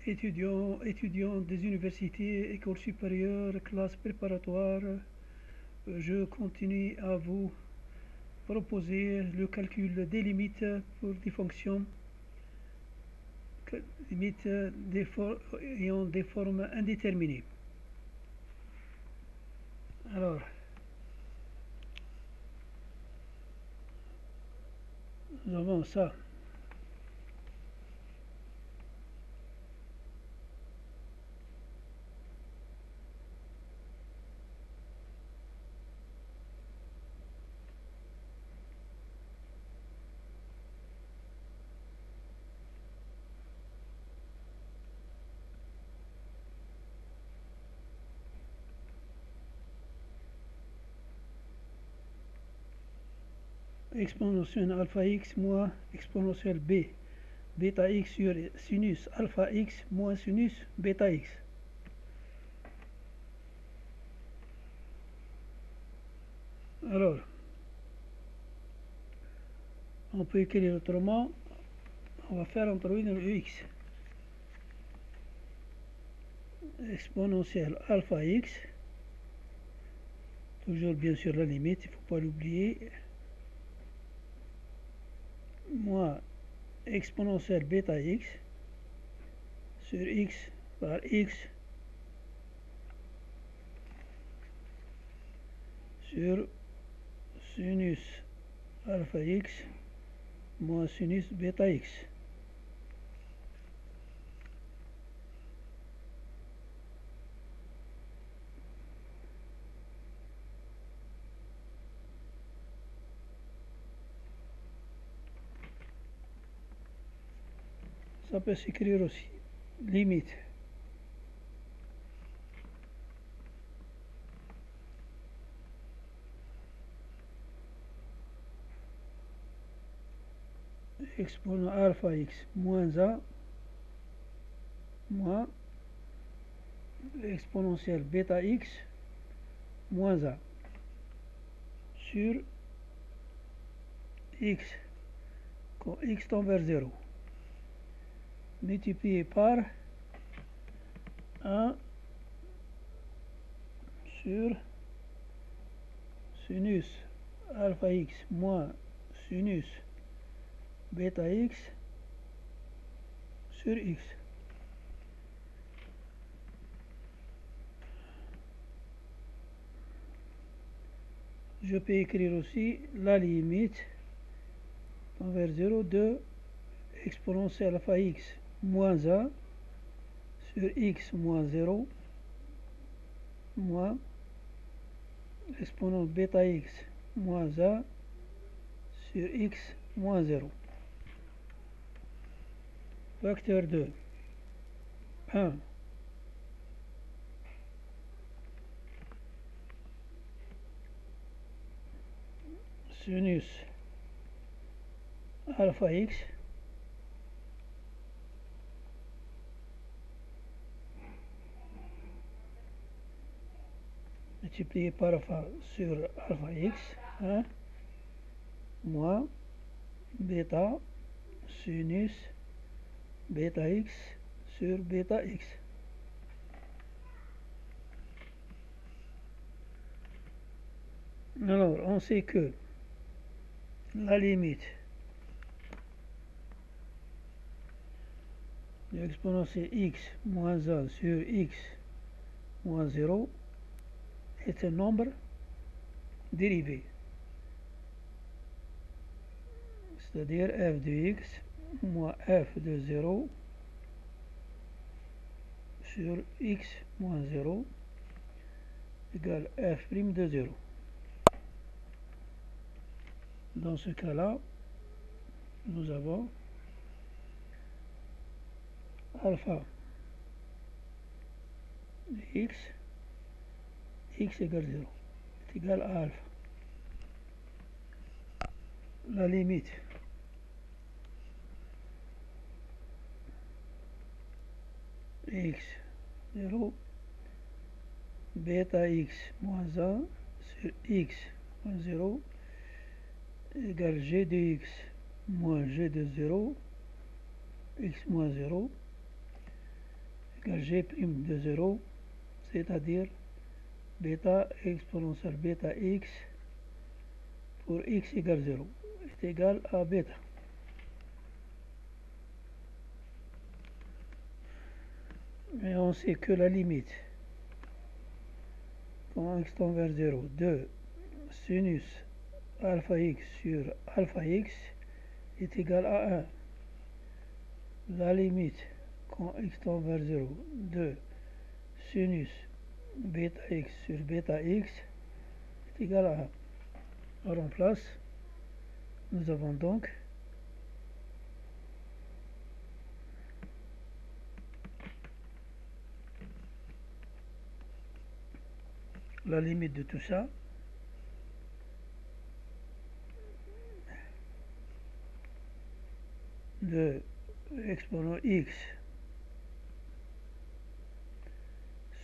étudiants des universités, écoles supérieures, classes préparatoires, je continue à vous proposer le calcul des limites pour des fonctions limites ayant des formes indéterminées. Alors, nous avons ça. Exponentielle alpha x moins exponentielle b, bêta x sur sinus alpha x moins sinus bêta x. Alors, on peut écrire autrement, on va faire introduire le x. Exponentielle alpha x, toujours bien sûr la limite, il ne faut pas l'oublier, moins exponentielle bêta x sur x par x sur sinus alpha x moins sinus bêta x. Ça peut s'écrire aussi. Limite. Exponent alpha x moins a moins exponentielle bêta x moins a sur x quand x tend vers 0 multiplié par 1 sur sinus alpha x moins sinus bêta x sur x. Je peux écrire aussi la limite vers 0 de exponentielle alpha x moins 1 sur x moins 0 moins exponent bêta x moins 1 sur x moins 0. Facteur 2. 1 sinus alpha x multiplié par alpha sur alpha x 1 moins bêta sinus bêta x sur bêta x. Alors, on sait que la limite de l'exponentielle x moins 1 sur x moins 0 est un nombre dérivé, c'est-à-dire f de x moins f de 0 sur x moins 0 égale f' de 0. Dans ce cas-là, nous avons alpha de x égale 0 est égal à alpha. La limite x 0 bêta x moins 1 sur x moins 0 égale g de x moins g de 0 x moins 0 égale g' de 0, c'est-à-dire bêta exponentielle bêta x pour x égale 0 est égal à bêta. Et on sait que la limite, quand x tend vers 0, de sinus alpha x sur alpha x est égal à 1. La limite, quand x tend vers 0, de sinus bêta x sur bêta x est égal à 1. On remplace. Nous avons donc la limite de tout ça de exponent x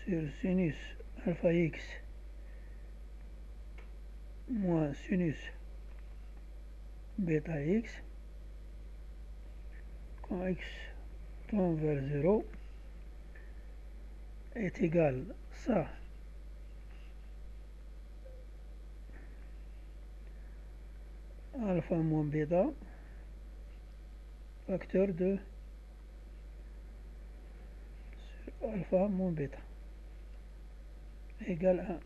sur sinus alpha x moins sinus bêta x quand x tend vers 0 est égal ça alpha moins bêta facteur de sur alpha moins bêta égale 1.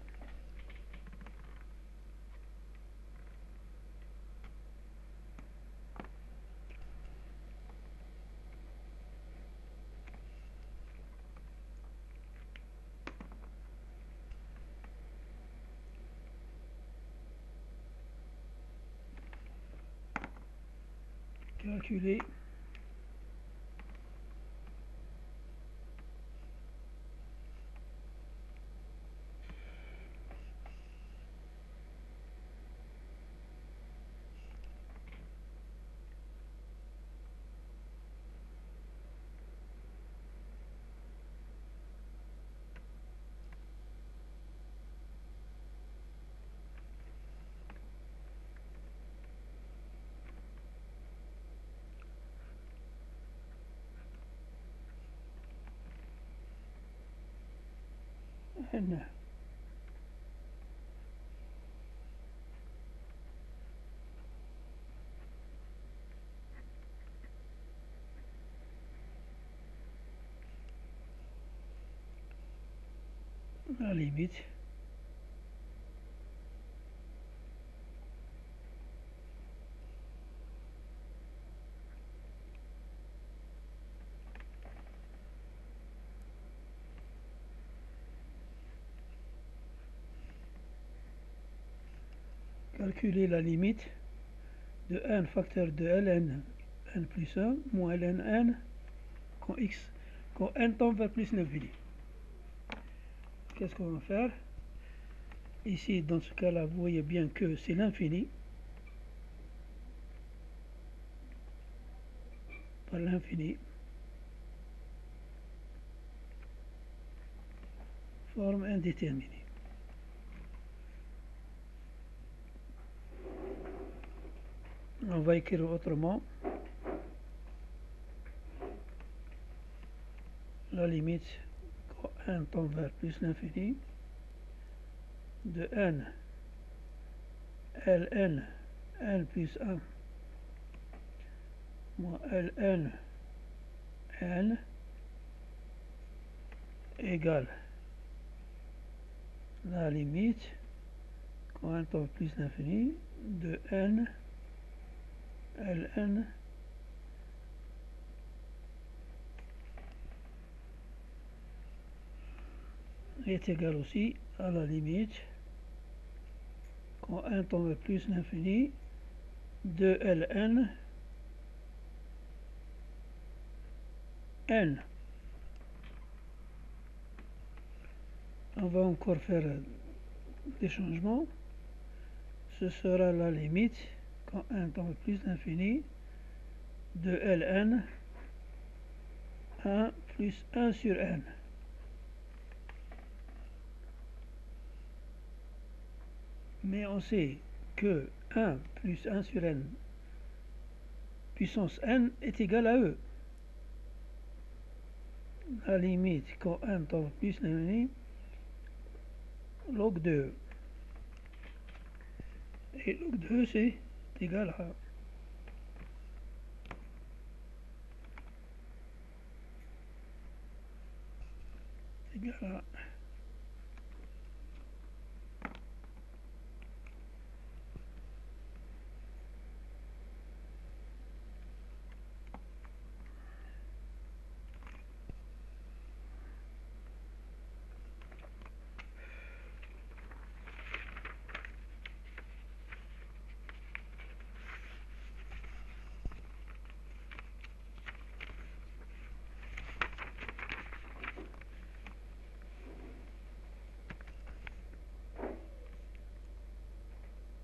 Calculer n la limite calculer la limite de n facteur de ln n plus 1 moins ln n quand n tend vers plus l'infini. Qu'est-ce qu'on va faire? Ici, dans ce cas-là, vous voyez bien que c'est l'infini. Par l'infini. Forme indéterminée. On va écrire autrement. La limite quand n tend vers plus l'infini de n ln n plus 1 moins ln n égale la limite quand n tend vers plus l'infini de n ln est égal aussi à la limite quand n tend vers plus l'infini de ln n. On va encore faire des changements. Ce sera la limite quand n tend vers plus l'infini de ln 1 plus 1 sur n. Mais on sait que 1 plus 1 sur n puissance n est égal à e. la limite quand n tend vers plus l'infini, log 2. Et log 2 c'est égal à égal à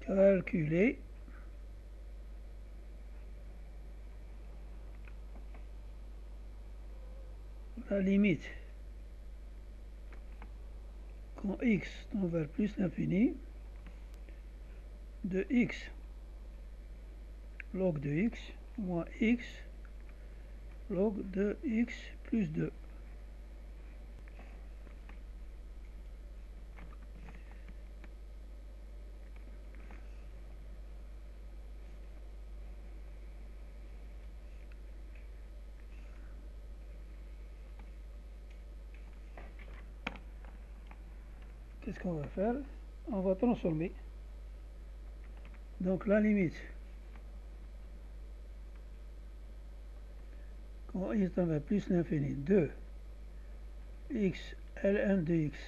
calculer la limite quand x tend vers plus l'infini de x log de x moins x log de x plus 2. Qu'est-ce qu'on va faire? On va transformer. Donc la limite quand x tend vers plus l'infini de x ln de x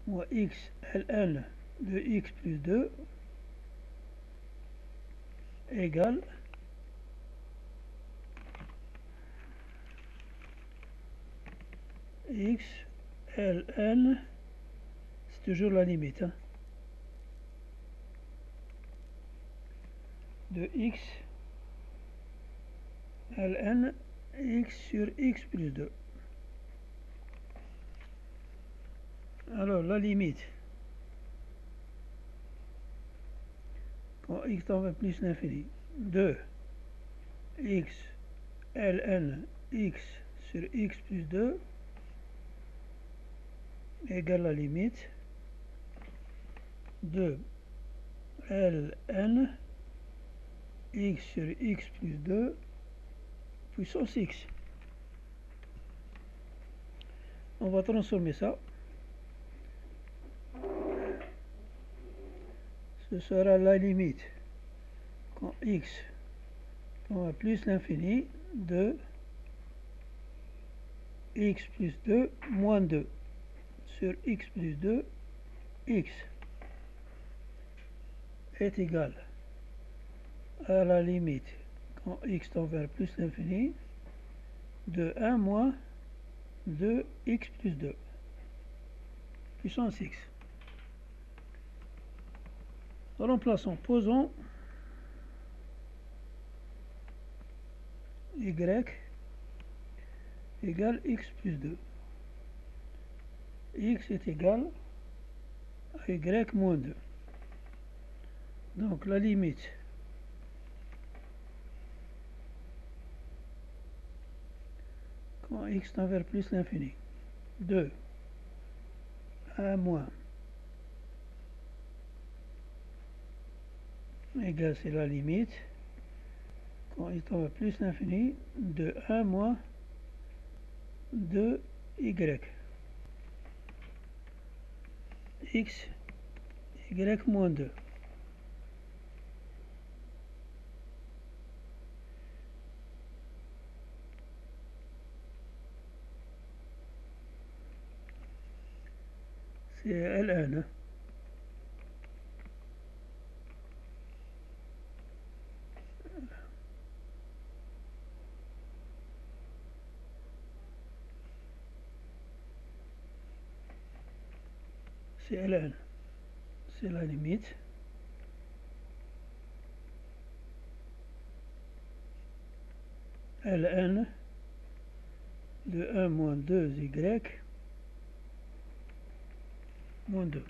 moins x ln de x plus 2 égale x ln, c'est toujours la limite, hein, de x ln x sur x plus 2. Alors la limite quand x tend vers plus l'infini de x ln x sur x plus 2 égale la limite de ln x sur x plus 2 puissance x. On va transformer ça. Ce sera la limite quand x tend à plus l'infini de x plus 2 moins 2 sur x plus 2 x est égal à la limite quand x tend vers plus l'infini de 1 moins 2x plus 2 puissance x. Remplaçons, posons y égale x plus 2. X est égal à y moins 2. Donc la limite quand x tend vers plus l'infini de 1 moins égale, c'est la limite quand x tend vers plus l'infini de 1 moins 2y x y moins 2. C'est ln. C'est ln. C'est la limite ln de 1 moins 2y moins 2.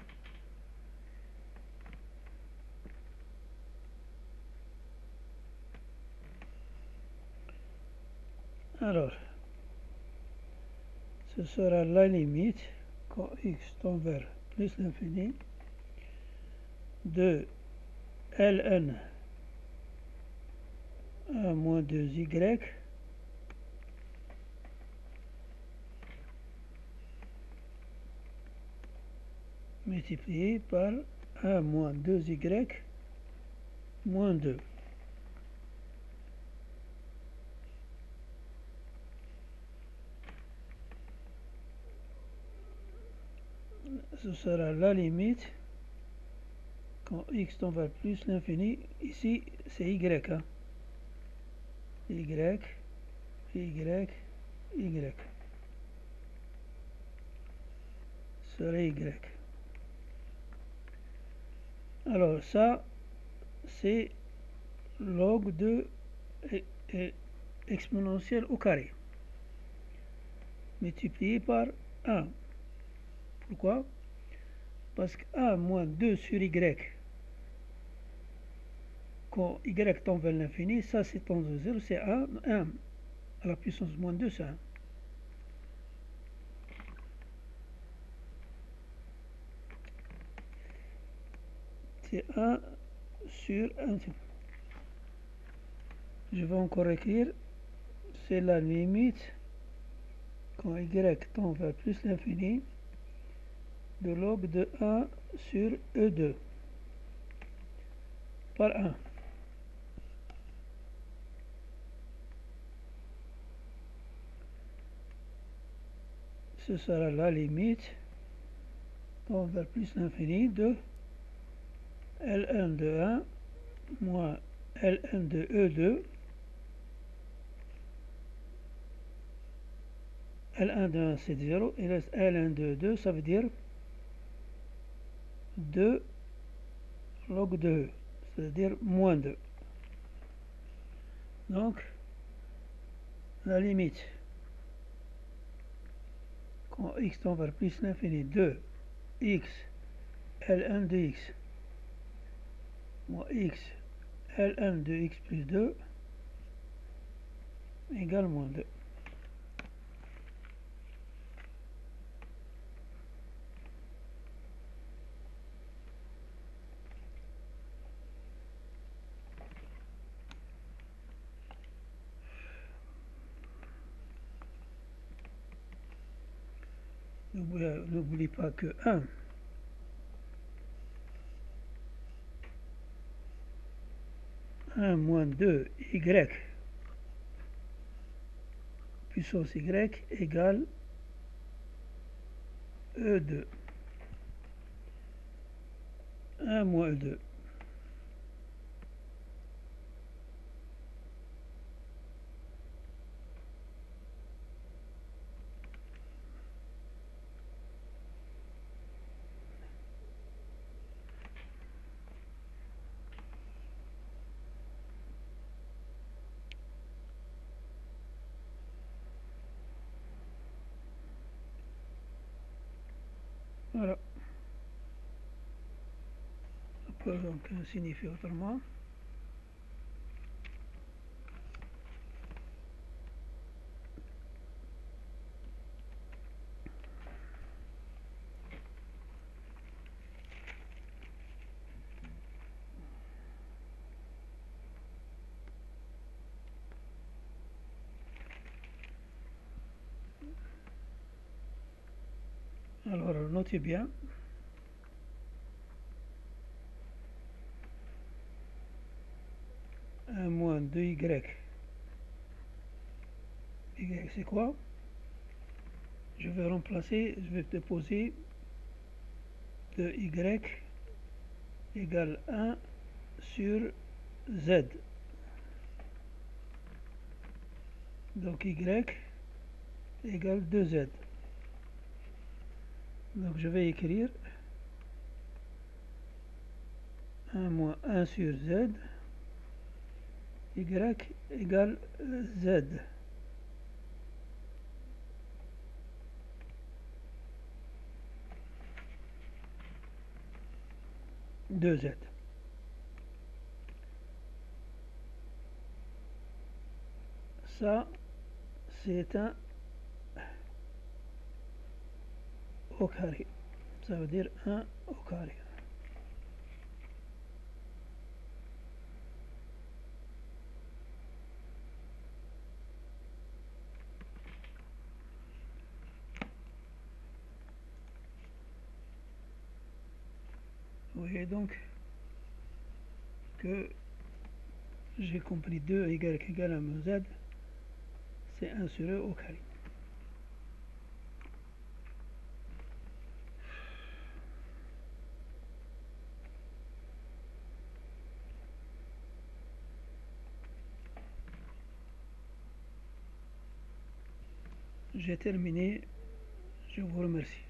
Alors, ce sera la limite quand x tend vers plus l'infini de ln à moins 2y multiplié par 1 moins 2y moins 2. Ce sera la limite quand x tend vers plus l'infini. Ici, c'est y. Hein. Y, y, y. Serait y. Alors ça, c'est log de exponentielle au carré multiplié par 1. Pourquoi? Parce que 1 moins 2 sur y, quand y tend vers l'infini, ça c'est tend de 0, c'est 1, 1 à la puissance moins 2, c'est 1. C'est 1 sur 1. Je vais encore écrire, c'est la limite quand y tend vers plus l'infini de log de 1 sur E2 par 1. Ce sera la limite tend vers plus l'infini de Ln de 1 moins Ln de E2. L1 de 1 c'est 0, il reste Ln de 2, ça veut dire 2 log de E, c'est-à-dire moins 2. Donc, la limite, quand x tend vers plus l'infini, de x, Ln de x, moins x, Ln de x plus 2, égale moins 2. N'oublie pas que 1 moins 2 y puissance y égale E2. 1 moins E2. Voilà. On peut donc signifier autrement. Alors, notez bien. Un moins 2y. Y, c'est quoi? Je vais remplacer, je vais déposer 2y égale 1 sur z. Donc y égale 2z. Donc je vais écrire 1 moins 1 sur z, y égale z. 2z. Ça, c'est un au carré. Ça veut dire 1 au carré. Vous voyez donc que j'ai compris 2 égale à mu z, c'est 1 sur e au carré. J'ai terminé, je vous remercie.